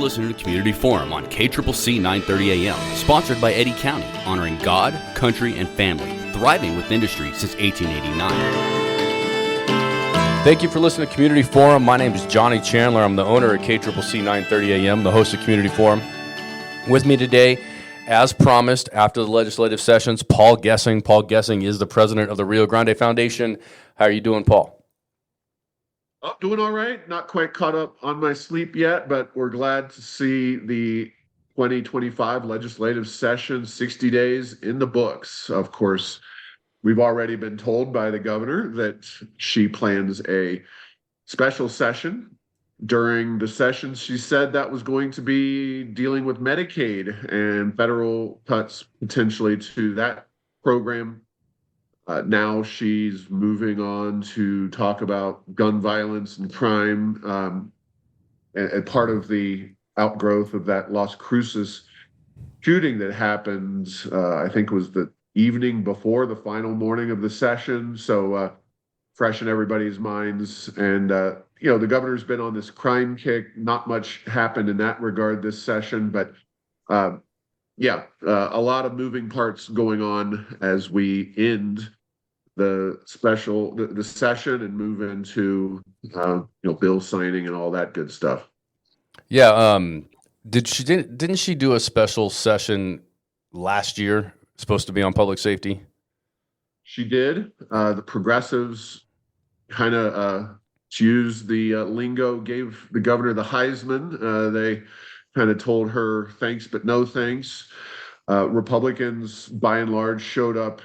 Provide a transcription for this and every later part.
listening to Community Forum on KCCC 930 AM, sponsored by Eddy County, honoring God, country, and family, thriving with industry since 1889. Thank you for listening to Community Forum. My name is Johnny Chandler. I'm the owner of KCCC 930 AM, the host of Community Forum. With me today, as promised, after the legislative sessions, Paul Gessing. Paul Gessing is the president of the Rio Grande Foundation. How are you doing, Paul? Oh, doing all right. Not quite caught up on my sleep yet, but we're glad to see the 2025 legislative session, 60 days in the books. Of course, we've already been told by the governor that she plans a special session. During the session, she said that was going to be dealing with Medicaid and federal cuts potentially to that program. Now she's moving on to talk about gun violence and crime, and part of the outgrowth of that Las Cruces shooting that happened, I think was the evening before the final morning of the session. So fresh in everybody's minds. And, the governor's been on this crime kick. Not much happened in that regard this session, but a lot of moving parts going on as we end the session and move into bill signing and all that good stuff. Yeah. Didn't she do a special session last year, supposed to be on public safety? She did. The progressives kind of used the lingo, gave the governor the Heisman. They kind of told her thanks, but no thanks. Republicans, by and large, showed up,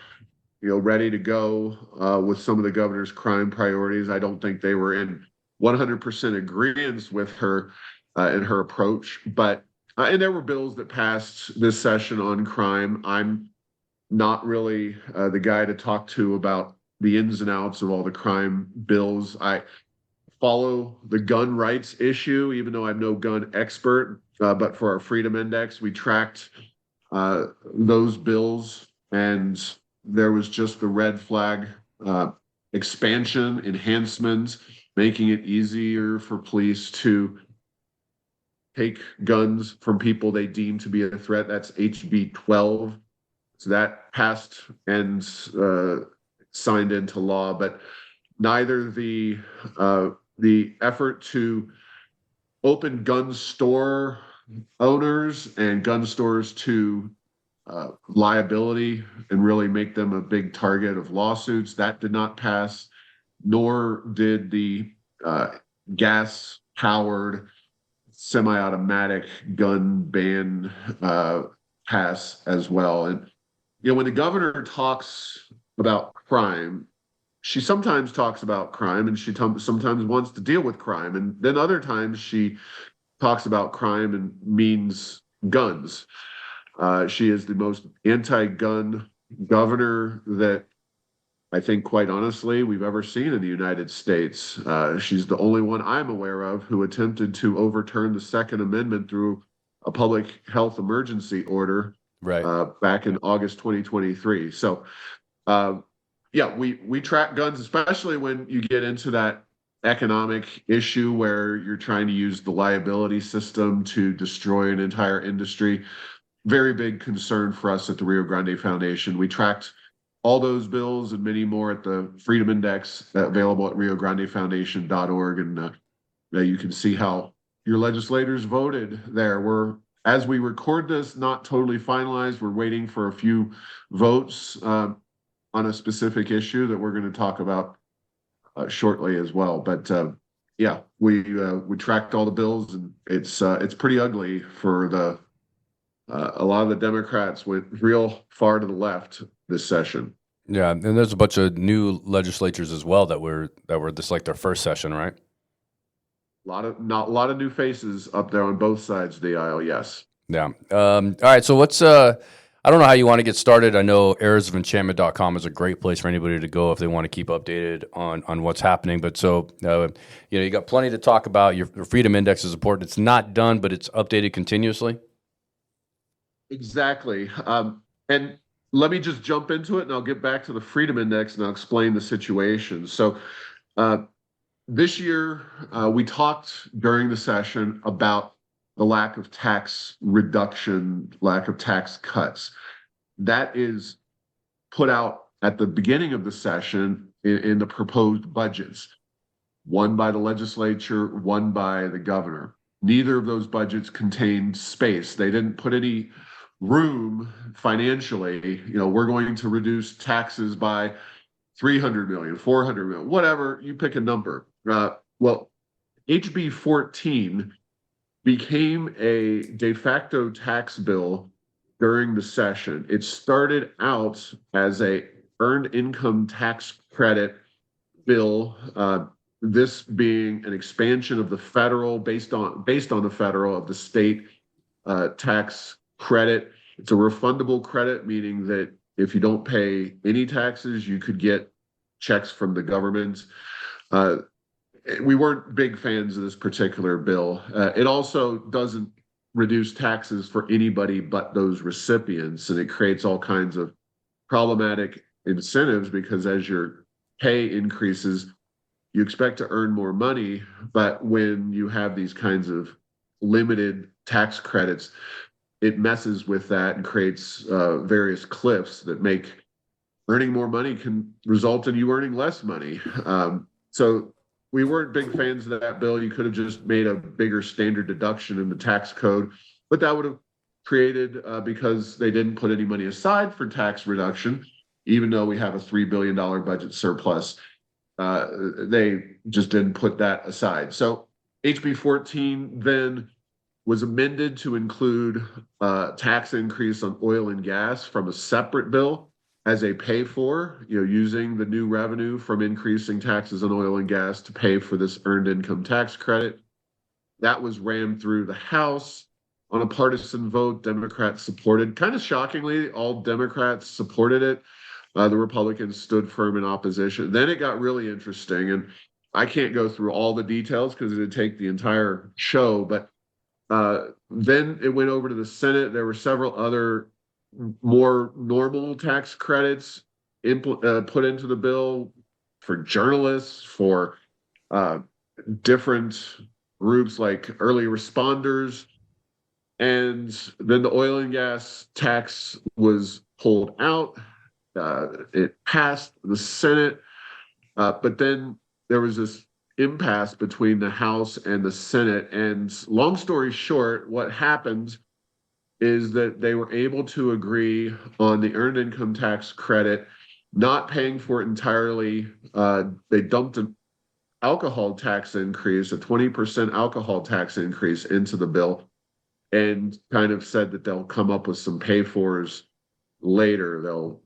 ready to go with some of the governor's crime priorities. I don't think they were in 100% agreement with her in her approach, but and there were bills that passed this session on crime. I'm not really the guy to talk to about the ins and outs of all the crime bills. I follow the gun rights issue, even though I'm no gun expert, but for our Freedom Index, we tracked those bills, and there was just the red flag expansion, enhancements, making it easier for police to take guns from people they deem to be a threat. That's HB 12. So that passed and signed into law, but neither the effort to open gun store owners and gun stores to liability and really make them a big target of lawsuits, that did not pass, nor did the gas-powered semi-automatic gun ban pass as well. And when the governor talks about crime, she sometimes talks about crime and she sometimes wants to deal with crime, and then other times she talks about crime and means guns. She is the most anti-gun governor that I think, quite honestly, we've ever seen in the United States. She's the only one I'm aware of who attempted to overturn the Second Amendment through a public health emergency order back in August 2023. So, we track guns, especially when you get into that economic issue where you're trying to use the liability system to destroy an entire industry. Very big concern for us at the Rio Grande Foundation. We tracked all those bills and many more at the Freedom Index, available at riograndefoundation.org. And you can see how your legislators voted there. As we record this, not totally finalized. We're waiting for a few votes on a specific issue that we're going to talk about shortly as well. But we tracked all the bills, and it's pretty ugly for a lot of the Democrats went real far to the left this session. Yeah, and there's a bunch of new legislatures as well that were this like their first session, right? A lot of new faces up there on both sides of the aisle. Yes. Yeah. All right. So let's. I don't know how you want to get started. I know arrowsoфenchantment.com is a great place for anybody to go if they want to keep updated on what's happening. But so you got plenty to talk about. Your Freedom Index is important. It's not done, but it's updated continuously. Exactly. And let me just jump into it, and I'll get back to the Freedom Index, and I'll explain the situation. So this year, we talked during the session about the lack of tax reduction, lack of tax cuts. That is put out at the beginning of the session in the proposed budgets, one by the legislature, one by the governor. Neither of those budgets contained space. They didn't put any room financially. We're going to reduce taxes by 300 million, 400 million, whatever, you pick a number. Well, HB 14 became a de facto tax bill during the session. It started out as a earned income tax credit bill, this being an expansion of the federal based on the federal of the state tax credit. It's a refundable credit, meaning that if you don't pay any taxes, you could get checks from the government. We weren't big fans of this particular bill. It also doesn't reduce taxes for anybody but those recipients, and it creates all kinds of problematic incentives because as your pay increases, you expect to earn more money, but when you have these kinds of limited tax credits, it messes with that and creates various cliffs that make earning more money can result in you earning less money. So we weren't big fans of that bill. You could have just made a bigger standard deduction in the tax code, but that would have created, because they didn't put any money aside for tax reduction, even though we have a $3 billion budget surplus, they just didn't put that aside. So HB 14 then was amended to include tax increase on oil and gas from a separate bill as a pay for, using the new revenue from increasing taxes on oil and gas to pay for this earned income tax credit. That was rammed through the House on a partisan vote. Democrats supported. Kind of shockingly, all Democrats supported it. The Republicans stood firm in opposition. Then it got really interesting, and I can't go through all the details because it would take the entire show, but then it went over to the Senate. There were several other more normal tax credits put into the bill for journalists, for different groups like early responders. And then the oil and gas tax was pulled out. It passed the Senate, but then there was this impasse between the House and the Senate. And long story short, what happened is that they were able to agree on the earned income tax credit, not paying for it entirely. They dumped an alcohol tax increase, a 20% alcohol tax increase into the bill, and kind of said that they'll come up with some pay-fors later. They'll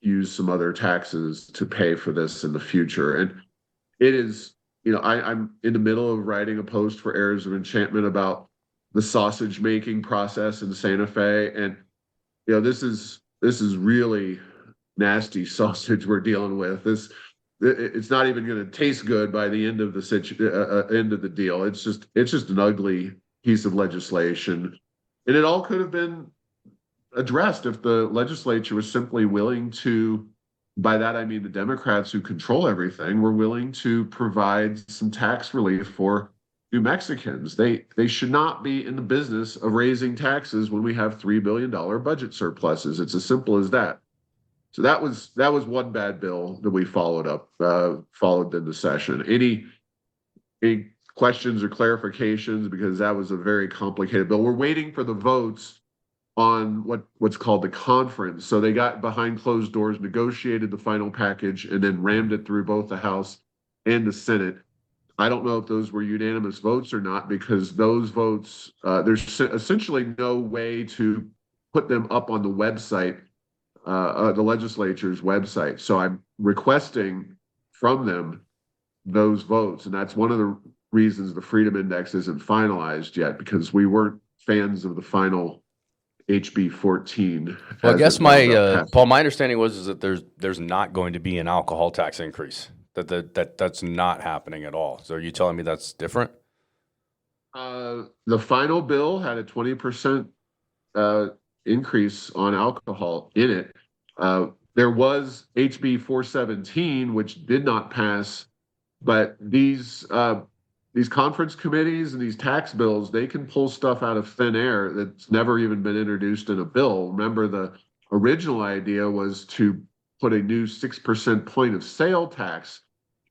use some other taxes to pay for this in the future. And it is, I'm in the middle of writing a post for Heirs of Enchantment about the sausage making process in Santa Fe. And, this is really nasty sausage we're dealing with. It's not even going to taste good by the end of the end of the deal. It's just an ugly piece of legislation. And it all could have been addressed if the legislature was simply willing to, by that I mean the Democrats who control everything, were willing to provide some tax relief for New Mexicans. They should not be in the business of raising taxes when we have $3 billion budget surpluses. It's as simple as that. So that was one bad bill that we followed in the session. Any questions or clarifications, because that was a very complicated bill. We're waiting for the votes on what's called the conference. So they got behind closed doors, negotiated the final package, and then rammed it through both the House and the Senate. I don't know if those were unanimous votes or not, because those votes, there's essentially no way to put them up on the website, the legislature's website. So I'm requesting from them those votes. And that's one of the reasons the Freedom Index isn't finalized yet, because we weren't fans of the final HB 14. Well, I guess Paul, my understanding is that there's not going to be an alcohol tax increase. That's not happening at all. So are you telling me that's different? The final bill had a 20% increase on alcohol in it. There was HB 417, which did not pass, but these these conference committees and these tax bills, they can pull stuff out of thin air that's never even been introduced in a bill. Remember, the original idea was to put a new 6% point of sale tax.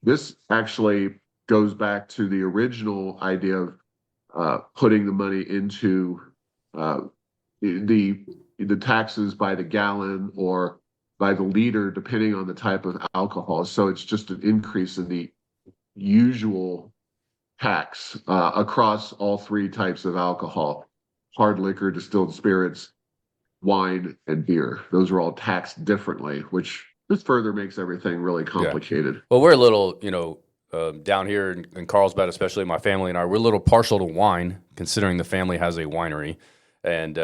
This actually goes back to the original idea of putting the money into uh, the the taxes by the gallon or by the liter, depending on the type of alcohol. So it's just an increase in the usual tax across all three types of alcohol: hard liquor, distilled spirits, wine, and beer. Those are all taxed differently, which just further makes everything really Yeah. complicated. Well, we're a little, down here in Carlsbad, especially my family and I, we're a little partial to wine, considering the family has a winery, and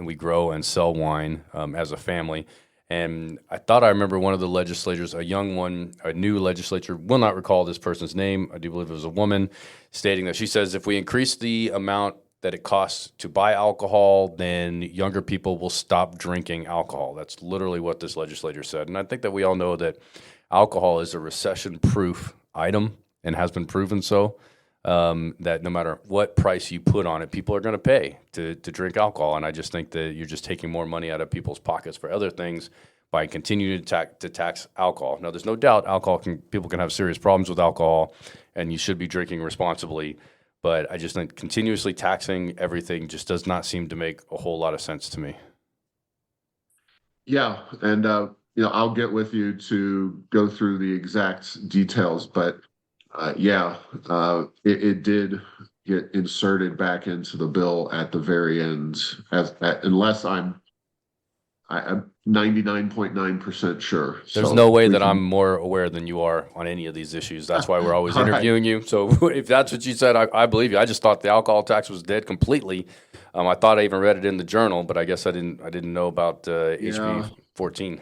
we grow and sell wine as a family. And I thought I remember one of the legislators, a young one, a new legislature, will not recall this person's name. I do believe it was a woman, stating that she says if we increase the amount that it costs to buy alcohol, then younger people will stop drinking alcohol. That's literally what this legislator said. And I think that we all know that alcohol is a recession-proof item and has been proven so. That no matter what price you put on it, people are going to pay to drink alcohol. And I just think that you're just taking more money out of people's pockets for other things by continuing to tax alcohol. Now, there's no doubt people can have serious problems with alcohol, and you should be drinking responsibly. But I just think continuously taxing everything just does not seem to make a whole lot of sense to me. Yeah, and I'll get with you to go through the exact details, but yeah, it did get inserted back into the bill at the very end, unless I'm 99.9% sure. There's So no way we that can. I'm more aware than you are on any of these issues. That's why we're always All right. interviewing you. So if that's what you said, I believe you. I just thought the alcohol tax was dead completely. I thought I even read it in the journal, but I guess I didn't. I didn't know about HB Yeah, 14.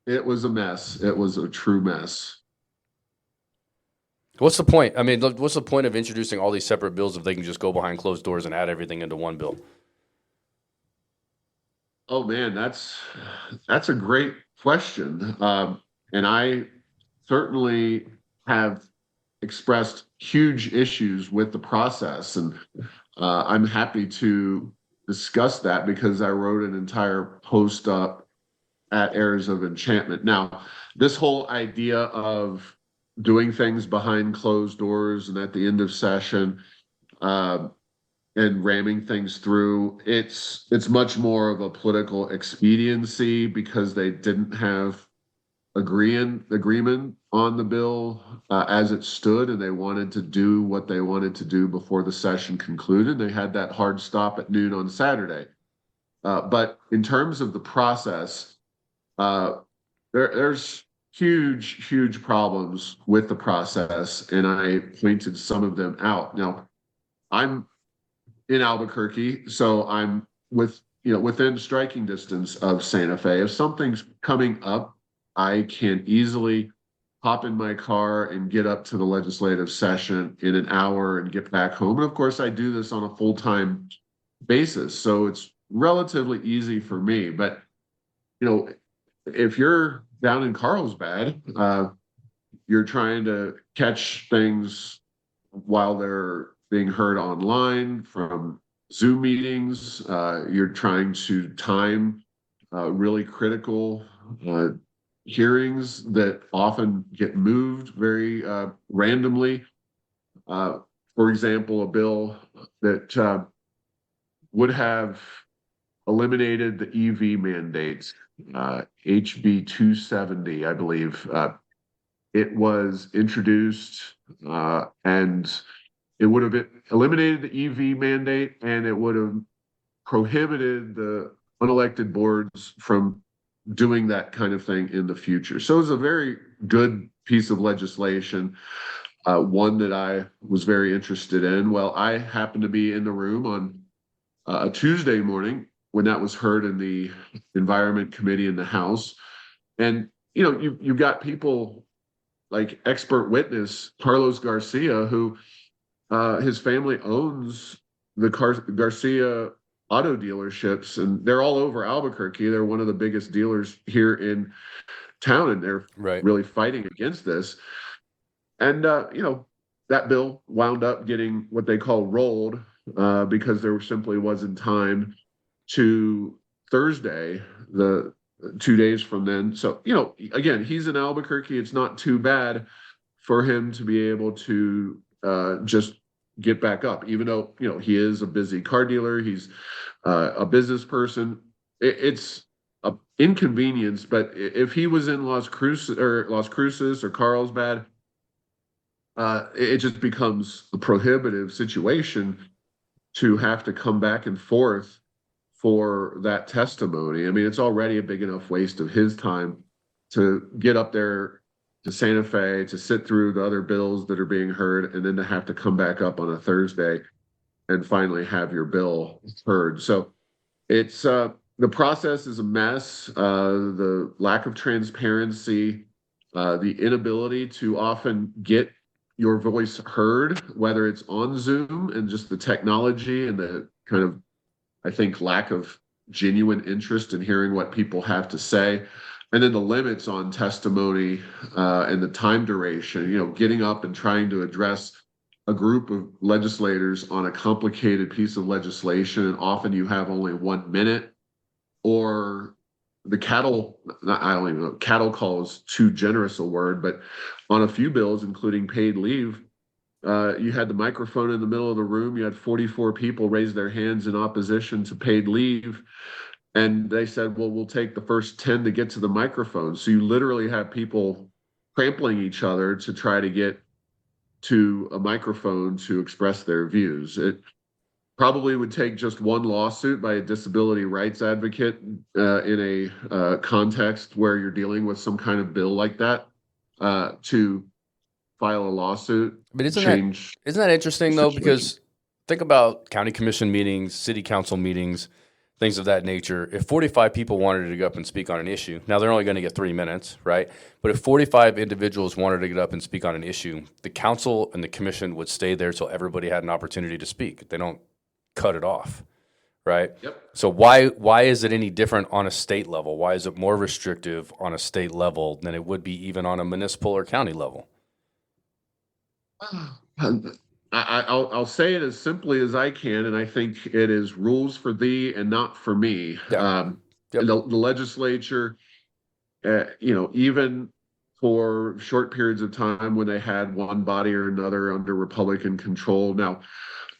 it was a mess. It was a true mess. What's the point? I mean, what's the point of introducing all these separate bills if they can just go behind closed doors and add everything into one bill? Oh man, that's a great question. And I certainly have expressed huge issues with the process, and I'm happy to discuss that because I wrote an entire post up at Airs of Enchantment. Now, this whole idea of doing things behind closed doors and at the end of session, uh, and ramming things through, it's much more of a political expediency because they didn't have agreement on the bill as it stood, and they wanted to do what they wanted to do before the session concluded. They had that hard stop at noon on Saturday. But in terms of the process, uh, there's huge problems with the process, and I pointed some of them out. Now, I'm in Albuquerque, so I'm within striking distance of Santa Fe. If something's coming up, I can easily hop in my car and get up to the legislative session in an hour and get back home. And of course, I do this on a full-time basis, so it's relatively easy for me. But you know, if you're down in Carlsbad, you're trying to catch things while they're being heard online from Zoom meetings. You're trying to time really critical hearings that often get moved very randomly. For example, a bill that would have eliminated the EV mandates, HB 270, I believe. It was introduced and it would have eliminated the EV mandate, and it would have prohibited the unelected boards from doing that kind of thing in the future. So it was a very good piece of legislation, one that I was very interested in. Well, I happened to be in the room on a Tuesday morning when that was heard in the Environment Committee in the House. And, you've got people like expert witness Carlos Garcia, who his family owns the Garcia auto dealerships, and they're all over Albuquerque. They're one of the biggest dealers here in town, and they're Right. really fighting against this. And that bill wound up getting what they call rolled because there simply wasn't time to Thursday, the 2 days from then. So, again, he's in Albuquerque. It's not too bad for him to be able to just get back up, even though, he is a busy car dealer. He's a business person. It's a inconvenience, but if he was in Las Cruces or Carlsbad, it just becomes a prohibitive situation to have to come back and forth for that testimony. I mean, it's already a big enough waste of his time to get up there to Santa Fe, to sit through the other bills that are being heard, and then to have to come back up on a Thursday and finally have your bill heard. So it's the process is a mess. The lack of transparency, the inability to often get your voice heard, whether it's on Zoom and just the technology and the kind of, I think, lack of genuine interest in hearing what people have to say. And then the limits on testimony and the time duration, getting up and trying to address a group of legislators on a complicated piece of legislation. And often you have only 1 minute, or the cattle, I don't even know, cattle call is too generous a word, but on a few bills, including paid leave, you had the microphone in the middle of the room. You had 44 people raise their hands in opposition to paid leave. And they said, well, we'll take the first 10 to get to the microphone. So you literally have people trampling each other to try to get to a microphone to express their views. It probably would take just one lawsuit by a disability rights advocate in a context where you're dealing with some kind of bill like that to file a lawsuit. But isn't that interesting though? Because think about county commission meetings, city council meetings, things of that nature. If 45 people wanted to go up and speak on an issue, now they're only going to get 3 minutes, right? But if 45 individuals wanted to get up and speak on an issue, the council and the commission would stay there till everybody had an opportunity to speak. They don't cut it off, right? Yep. So why is it any different on a state level? Why is it more restrictive on a state level than it would be even on a municipal or county level? I'll say it as simply as I can, and I think it is rules for thee and not for me. Yeah. Yep. The legislature, even for short periods of time when they had one body or another under Republican control. Now,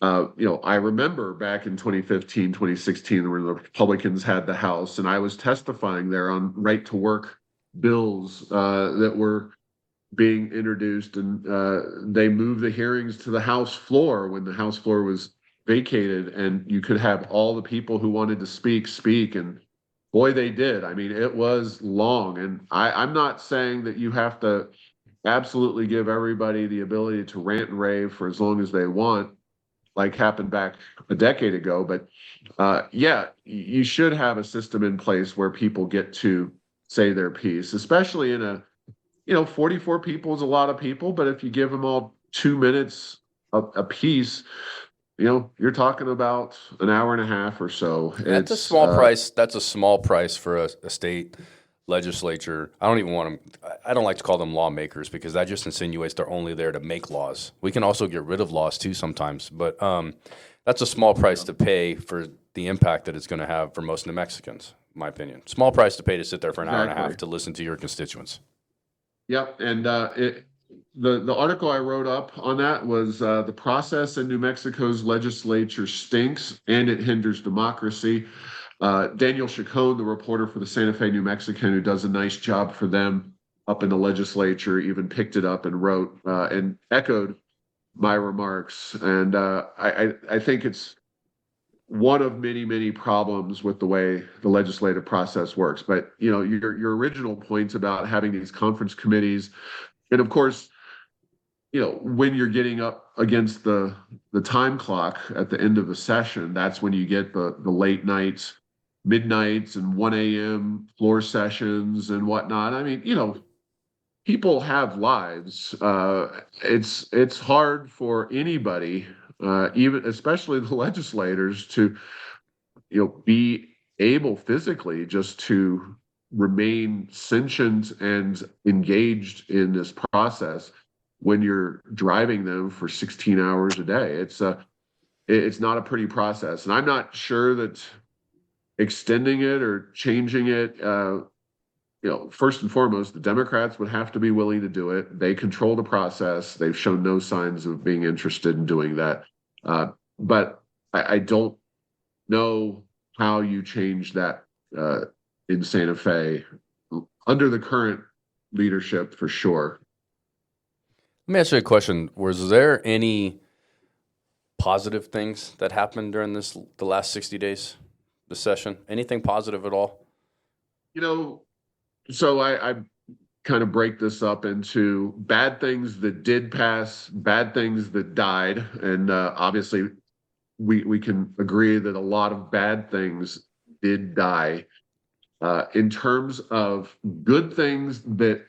I remember back in 2015, 2016, where the Republicans had the House, and I was testifying there on right to work bills that were being introduced, and they moved the hearings to the House floor when the House floor was vacated, and you could have all the people who wanted to speak, and boy, they did. I mean, it was long, and I'm not saying that you have to absolutely give everybody the ability to rant and rave for as long as they want, like happened back a decade ago, but yeah, you should have a system in place where people get to say their piece, especially in a 44 people is a lot of people, but if you give them all 2 minutes a piece, you're talking about an hour and a half or so. That's a small price. That's a small price for a state legislature. I don't like to call them lawmakers because that just insinuates they're only there to make laws. We can also get rid of laws too sometimes, but that's a small price to pay for the impact that it's going to have for most New Mexicans, in my opinion. Small price to pay to sit there for an hour and a half to listen to your constituents. Yep, and the article I wrote up on that was the process in New Mexico's legislature stinks and it hinders democracy. Daniel Chacon, the reporter for the Santa Fe New Mexican, who does a nice job for them up in the legislature, even picked it up and wrote and echoed my remarks. And I think it's one of many, many problems with the way the legislative process works. But, your original points about having these conference committees, and of course, when you're getting up against the time clock at the end of the session, that's when you get the late nights, midnights, and 1 a.m. floor sessions and whatnot. I mean, people have lives. It's hard for anybody, even especially the legislators, to be able physically just to remain sentient and engaged in this process. when you're driving them for 16 hours a day. It's not a pretty process, and I'm not sure that extending it or changing it. First and foremost, the Democrats would have to be willing to do it. They control the process. They've shown no signs of being interested in doing that. But I don't know how you change that in Santa Fe under the current leadership, for sure. Let me ask you a question. Was there any positive things that happened during the last 60 days, the session? Anything positive at all? So I kind of break this up into bad things that did pass, bad things that died, and obviously we can agree that a lot of bad things did die. In terms of good things that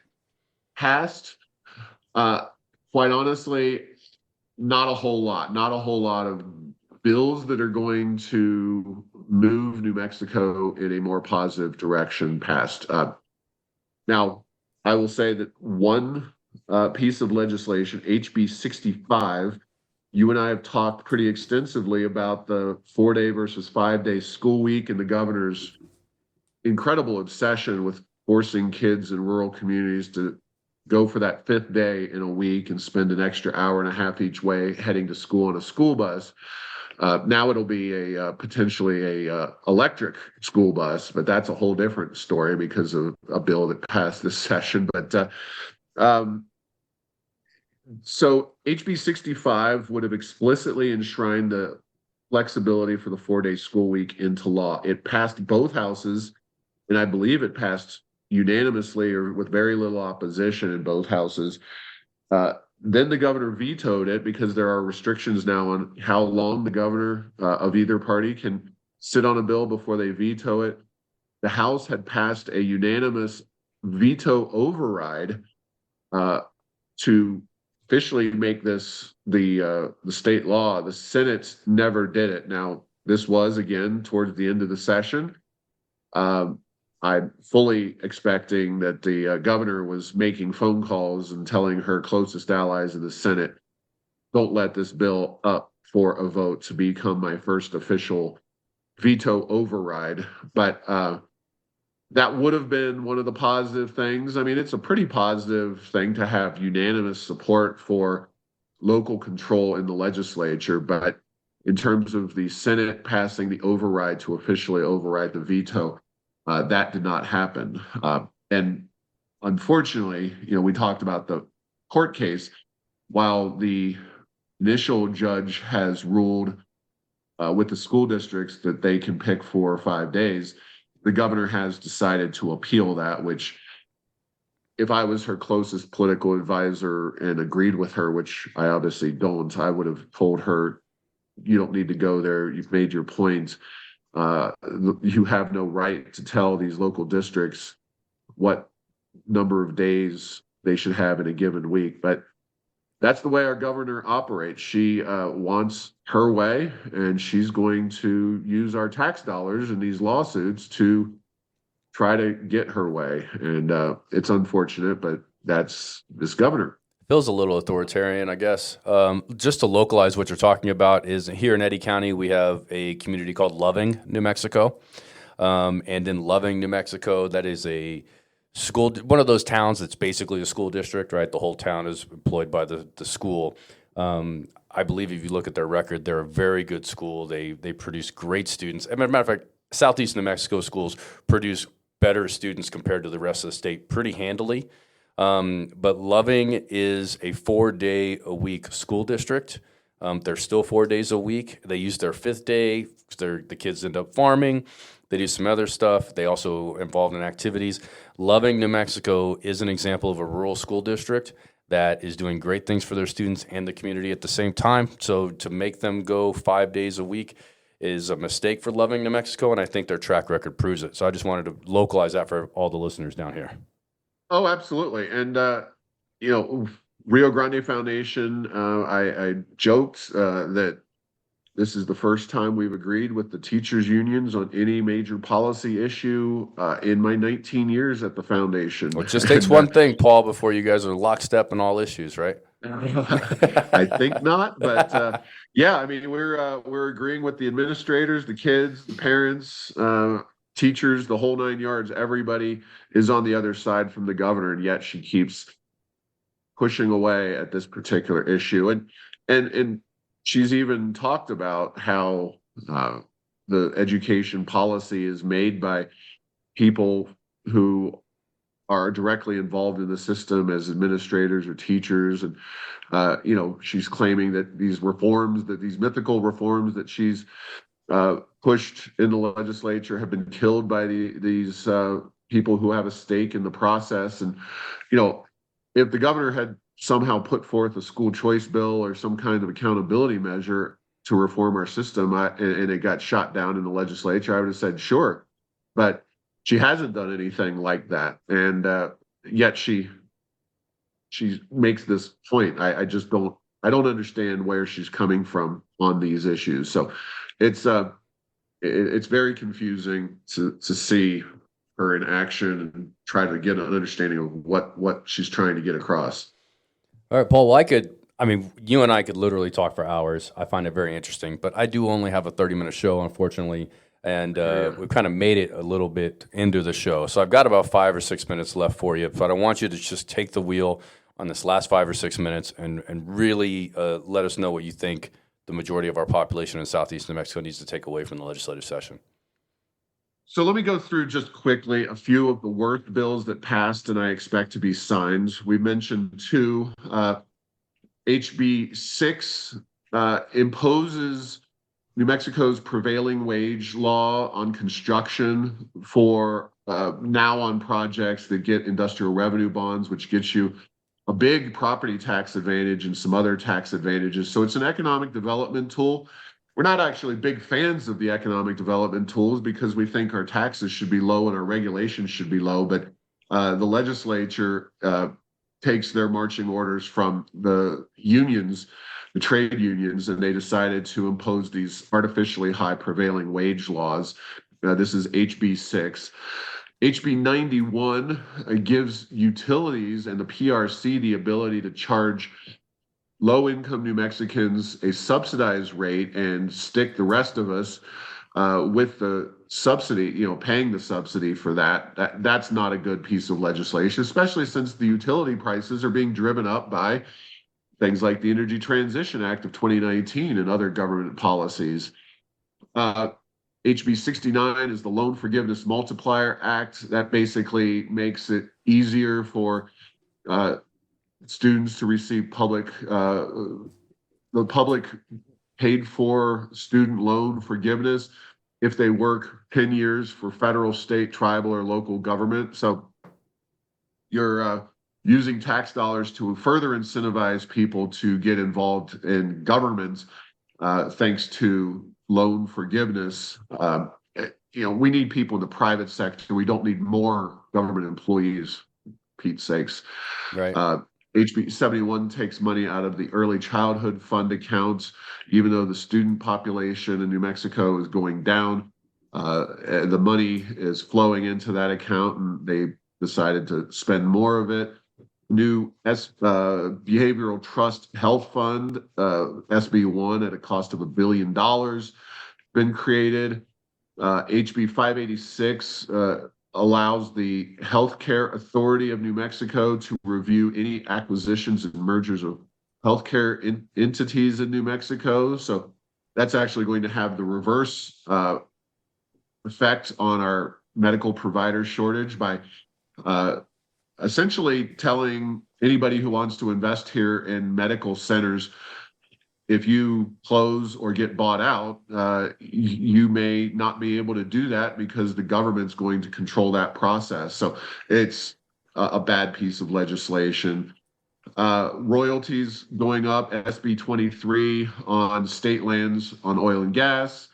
passed, quite honestly, not a whole lot. Not a whole lot of bills that are going to move New Mexico in a more positive direction passed. Now, I will say that one piece of legislation, HB 65, you and I have talked pretty extensively about the 4-day versus 5-day school week and the governor's incredible obsession with forcing kids in rural communities to go for that 5th day in a week and spend an extra hour and a half each way heading to school on a school bus. Now it'll be potentially a electric school bus, but that's a whole different story because of a bill that passed this session. But so HB 65 would have explicitly enshrined the flexibility for the 4-day school week into law. It passed both houses, and I believe it passed unanimously or with very little opposition in both houses. Then the governor vetoed it because there are restrictions now on how long the governor of either party can sit on a bill before they veto it. The House had passed a unanimous veto override to officially make this the state law. The Senate never did it. Now, this was again towards the end of the session. I'm fully expecting that the governor was making phone calls and telling her closest allies in the Senate, don't let this bill up for a vote to become my first official veto override. But that would have been one of the positive things. I mean, it's a pretty positive thing to have unanimous support for local control in the legislature. But in terms of the Senate passing the override to officially override the veto, that did not happen. And unfortunately, we talked about the court case. While the initial judge has ruled with the school districts that they can pick 4 or 5 days, the governor has decided to appeal that, which if I was her closest political advisor and agreed with her, which I obviously don't, I would have told her, you don't need to go there. You've made your point. You have no right to tell these local districts what number of days they should have in a given week. But that's the way our governor operates. She wants her way, and she's going to use our tax dollars in these lawsuits to try to get her way. And it's unfortunate, but that's this governor. Feels a little authoritarian, I guess. Just to localize what you're talking about is here in Eddy County, we have a community called Loving, New Mexico. And in Loving, New Mexico, that is a school, one of those towns that's basically a school district, right? The whole town is employed by the school. I believe if you look at their record, they're a very good school. They produce great students. As a matter of fact, Southeast New Mexico schools produce better students compared to the rest of the state pretty handily. But Loving is a 4-day-a-week school district. They're still 4 days a week. They use their 5th day. The kids end up farming. They do some other stuff. They also involved in activities. Loving, New Mexico is an example of a rural school district that is doing great things for their students and the community at the same time. So to make them go 5 days a week is a mistake for Loving, New Mexico, and I think their track record proves it. So I just wanted to localize that for all the listeners down here. Oh, absolutely. And, Rio Grande Foundation, I joked that this is the first time we've agreed with the teachers' unions on any major policy issue in my 19 years at the foundation. Well, it just takes one thing, Paul, before you guys are lockstep in all issues, right? I think not, but yeah, I mean, we're agreeing with the administrators, the kids, the parents, teachers, the whole nine yards. Everybody is on the other side from the governor, and yet she keeps pushing away at this particular issue. And she's even talked about how uh, the education policy is made by people who are directly involved in the system as administrators or teachers. And she's claiming that these reforms, that these mythical reforms that she's pushed in the legislature have been killed by these people who have a stake in the process. And if the governor had somehow put forth a school choice bill or some kind of accountability measure to reform our system, and it got shot down in the legislature, I would have said sure. But she hasn't done anything like that, and yet she makes this point. I just don't understand where she's coming from on these issues. So it's very confusing to see her in action and try to get an understanding of what she's trying to get across. All right, Paul. Well, I mean, you and I could literally talk for hours. I find it very interesting, but I do only have a 30-minute show, unfortunately, and we've kind of made it a little bit into the show. So I've got about 5 or 6 minutes left for you, but I want you to just take the wheel on this last 5 or 6 minutes and really let us know what you think the majority of our population in Southeast New Mexico needs to take away from the legislative session. So let me go through just quickly a few of the worst bills that passed and I expect to be signed. We mentioned two. HB 6 imposes New Mexico's prevailing wage law on construction for now on projects that get industrial revenue bonds, which gets you a big property tax advantage and some other tax advantages. So it's an economic development tool. We're not actually big fans of the economic development tools because we think our taxes should be low and our regulations should be low. But the legislature takes their marching orders from the unions, the trade unions, and they decided to impose these artificially high prevailing wage laws. This is HB 6. HB 91 gives utilities and the PRC the ability to charge low-income New Mexicans a subsidized rate and stick the rest of us with the subsidy, paying the subsidy for that. That's not a good piece of legislation, especially since the utility prices are being driven up by things like the Energy Transition Act of 2019 and other government policies. HB 69 is the Loan Forgiveness Multiplier Act. That basically makes it easier for students to receive the public paid for student loan forgiveness if they work 10 years for federal, state, tribal, or local government. So you're using tax dollars to further incentivize people to get involved in government thanks to loan forgiveness. We need people in the private sector. We don't need more government employees, Pete's sakes. Right. HB 71 takes money out of the early childhood fund accounts, even though the student population in New Mexico is going down. The money is flowing into that account, and they decided to spend more of it. New Behavioral Trust Health Fund, SB1, at a cost of $1 billion, been created. HB 586 allows the Healthcare Authority of New Mexico to review any acquisitions and mergers of healthcare entities in New Mexico. So that's actually going to have the reverse effect on our medical provider shortage by essentially telling anybody who wants to invest here in medical centers, if you close or get bought out, you may not be able to do that because the government's going to control that process. So it's a bad piece of legislation. Royalties going up, SB 23 on state lands on oil and gas.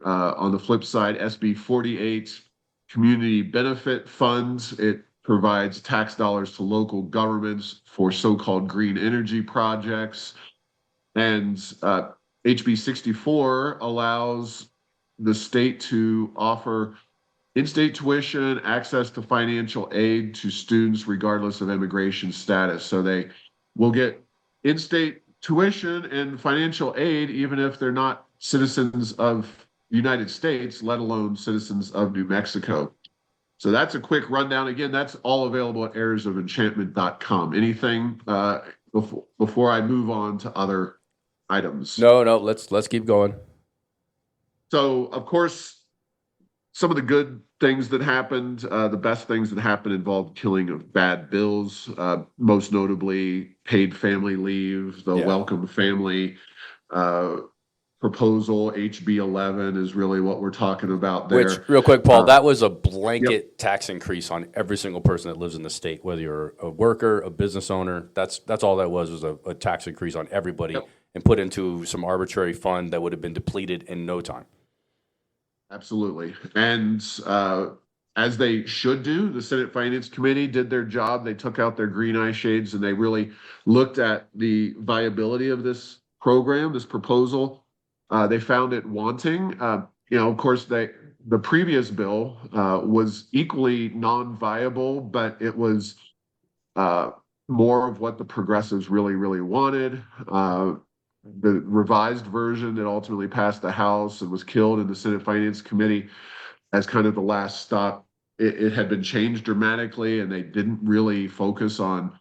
On the flip side, SB 48, community benefit funds. It provides tax dollars to local governments for so-called green energy projects. And HB 64 allows the state to offer in-state tuition, access to financial aid to students regardless of immigration status. So they will get in-state tuition and financial aid, even if they're not citizens of the United States, let alone citizens of New Mexico. So that's a quick rundown. Again, that's all available at heirsofenchantment.com. Anything before I move on to other items? No, let's keep going. So, of course, some of the good things that happened, the best things that happened involved killing of bad bills, most notably paid family leave, the welcome family proposal. HB 11 is really what we're talking about there. Which, real quick, Paul, that was a blanket tax increase on every single person that lives in the state, whether you're a worker, a business owner. That's all that was a tax increase on everybody and put into some arbitrary fund that would have been depleted in no time. Absolutely. And as they should do, the Senate Finance Committee did their job. They took out their green eye shades and they really looked at the viability of this program, this proposal. They found it wanting. Of course, the previous bill was equally non-viable, but it was more of what the progressives really, really wanted. The revised version that ultimately passed the House and was killed in the Senate Finance Committee as kind of the last stop. It had been changed dramatically, and they didn't really focus on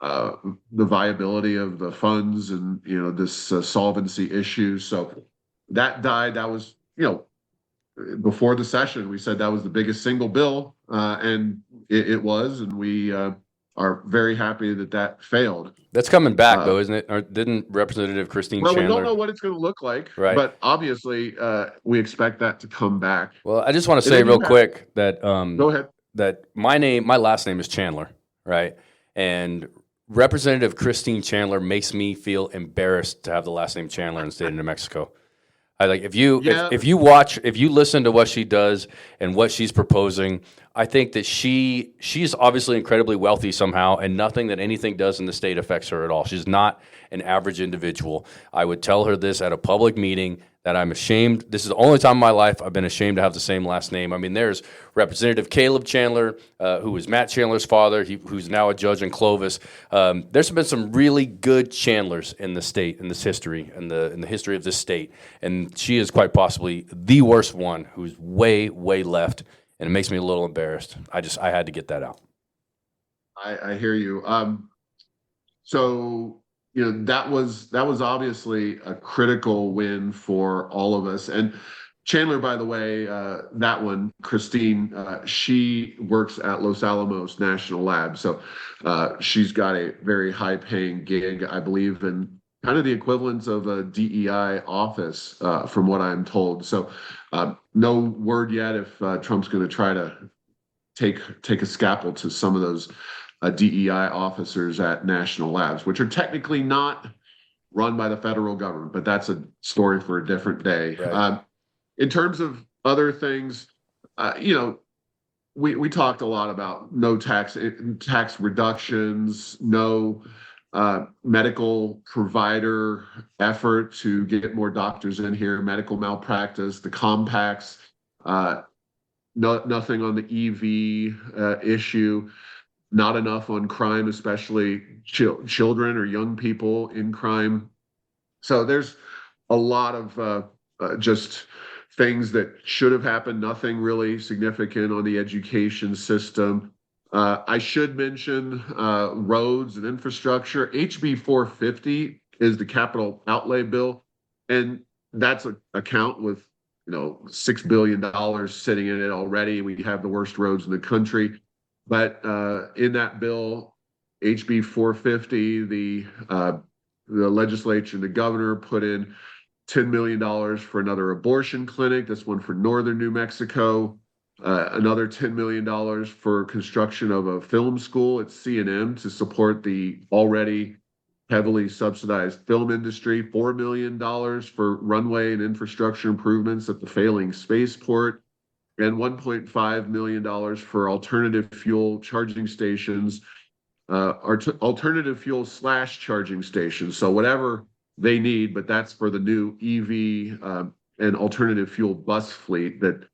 the viability of the funds and this solvency issue. So that died. That was before the session we said that was the biggest single bill, and it was, and we are very happy that failed. That's coming back, though, isn't it? Or didn't Representative Christine Chandler? We don't know what it's going to look like, right? But obviously, we expect that to come back. Well, I just want to say real quick that go ahead. That my last name is Chandler, right? And Representative Christine Chandler makes me feel embarrassed to have the last name Chandler in the state of New Mexico. If you listen to what she does and what she's proposing, I think that she's obviously incredibly wealthy somehow, and nothing that anything does in the state affects her at all. She's not an average individual. I would tell her this at a public meeting, that I'm ashamed. This is the only time in my life I've been ashamed to have the same last name. I mean, there's Representative Caleb Chandler, who was Matt Chandler's father, who's now a judge in Clovis. There's been some really good Chandlers in the state, in this history, in the history of this state. And she is quite possibly the worst one, who's way, way left. And it makes me a little embarrassed. I had to get that out. I hear you. So that was obviously a critical win for all of us. And Chandler, by the way, that one, Christine, she works at Los Alamos National Lab. So she's got a very high-paying gig, I believe, in kind of the equivalent of a DEI office, from what I'm told. So no word yet if Trump's going to try to take a scalpel to some of those DEI officers at national labs, which are technically not run by the federal government, but that's a story for a different day. Right. In terms of other things, we talked a lot about no tax reductions, no medical provider effort to get more doctors in here, medical malpractice, the compacts, nothing on the EV issue. Not enough on crime, especially children or young people in crime. So there's a lot of just things that should have happened. Nothing really significant on the education system. I should mention roads and infrastructure. HB 450 is the capital outlay bill, and that's an account with $6 billion sitting in it already. We have the worst roads in the country. But in that bill, HB 450, the legislature, the governor put in $10 million for another abortion clinic. This one for northern New Mexico. Another $10 million for construction of a film school at C&M to support the already heavily subsidized film industry. $4 million for runway and infrastructure improvements at the failing spaceport. And $1.5 million for alternative fuel charging stations, alternative fuel / charging stations. So whatever they need, but that's for the new EV and alternative fuel bus fleet that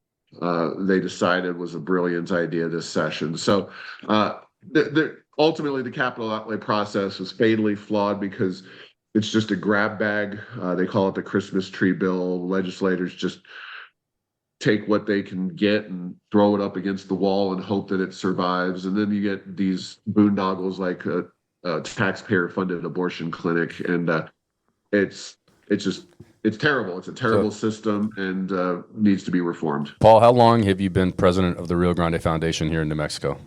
they decided was a brilliant idea this session. So ultimately, the capital outlay process was fatally flawed because it's just a grab bag. They call it the Christmas tree bill. Legislators just take what they can get and throw it up against the wall and hope that it survives. And then you get these boondoggles like a taxpayer-funded abortion clinic, and it's terrible. It's a terrible system and needs to be reformed. Paul, how long have you been president of the Rio Grande Foundation here in New Mexico?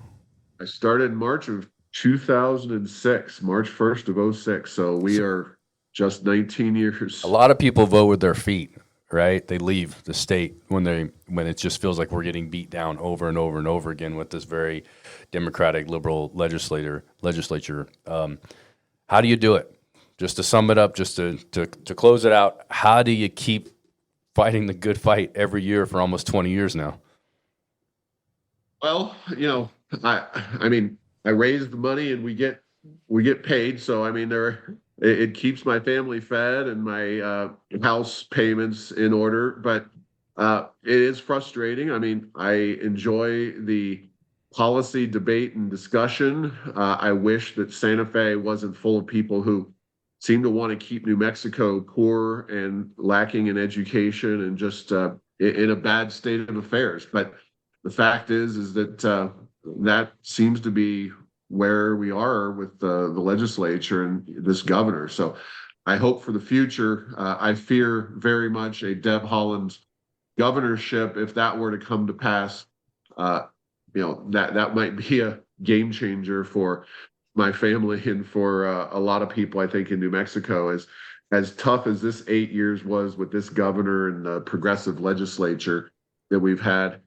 I started in March of 2006, March 1st of 06. So we are just 19 years. A lot of people vote with their feet, right? They leave the state when it just feels like we're getting beat down over and over and over again with this very democratic liberal legislature. How do you do it? Just to sum it up, just to close it out, how do you keep fighting the good fight every year for almost 20 years now? Well, I mean, I raise the money and we get paid. So I mean, it keeps my family fed and my house payments in order. But it is frustrating. I mean, I enjoy the policy debate and discussion. I wish that Santa Fe wasn't full of people who seem to want to keep New Mexico poor and lacking in education and just in a bad state of affairs. But the fact is that that seems to be where we are with the legislature and this governor. So I hope for the future. I fear very much a Deb Haaland governorship. If that were to come to pass, that might be a game changer for my family and for a lot of people, I think, in New Mexico. As tough as this 8 years was with this governor and the progressive legislature that we've had,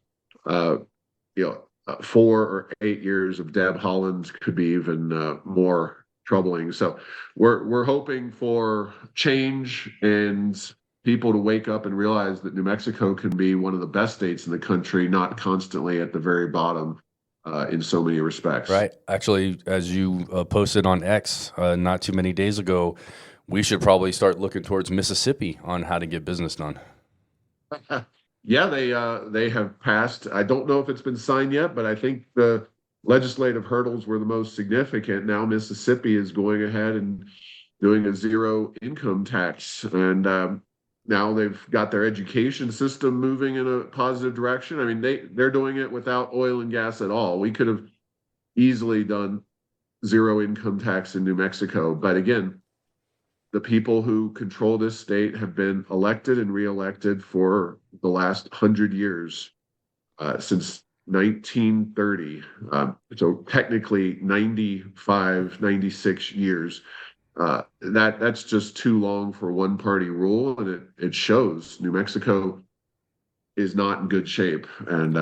4 or 8 years of Deb Haaland could be even more troubling. So we're hoping for change and people to wake up and realize that New Mexico can be one of the best states in the country, not constantly at the very bottom in so many respects. Right. Actually, as you posted on X not too many days ago, we should probably start looking towards Mississippi on how to get business done. Yeah, they have passed. I don't know if it's been signed yet, but I think the legislative hurdles were the most significant. Now Mississippi is going ahead and doing a zero income tax, and now they've got their education system moving in a positive direction. I mean, they're doing it without oil and gas at all. We could have easily done zero income tax in New Mexico, but again, the people who control this state have been elected and reelected for the last 100 years, since 1930. So technically 95, 96 years. That's just too long for one party rule, and it shows New Mexico is not in good shape, and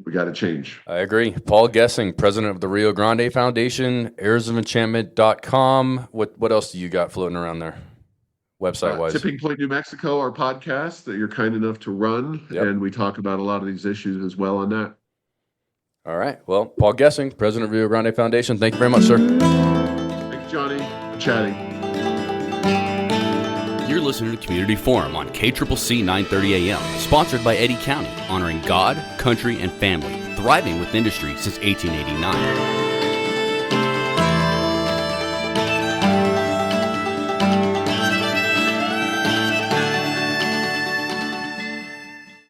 we got to change. I agree. Paul Gessing, president of the Rio Grande Foundation, heirsofenchantment.com. What else do you got floating around there, website-wise? Tipping Point New Mexico, our podcast that you're kind enough to run, and we talk about a lot of these issues as well on that. All right. Well, Paul Gessing, president of Rio Grande Foundation, thank you very much, sir. Thanks, Johnny, for chatting. You're listening to Community Forum on KCCC 930 AM, sponsored by Eddy County, honoring God, country, and family, thriving with industry since 1889.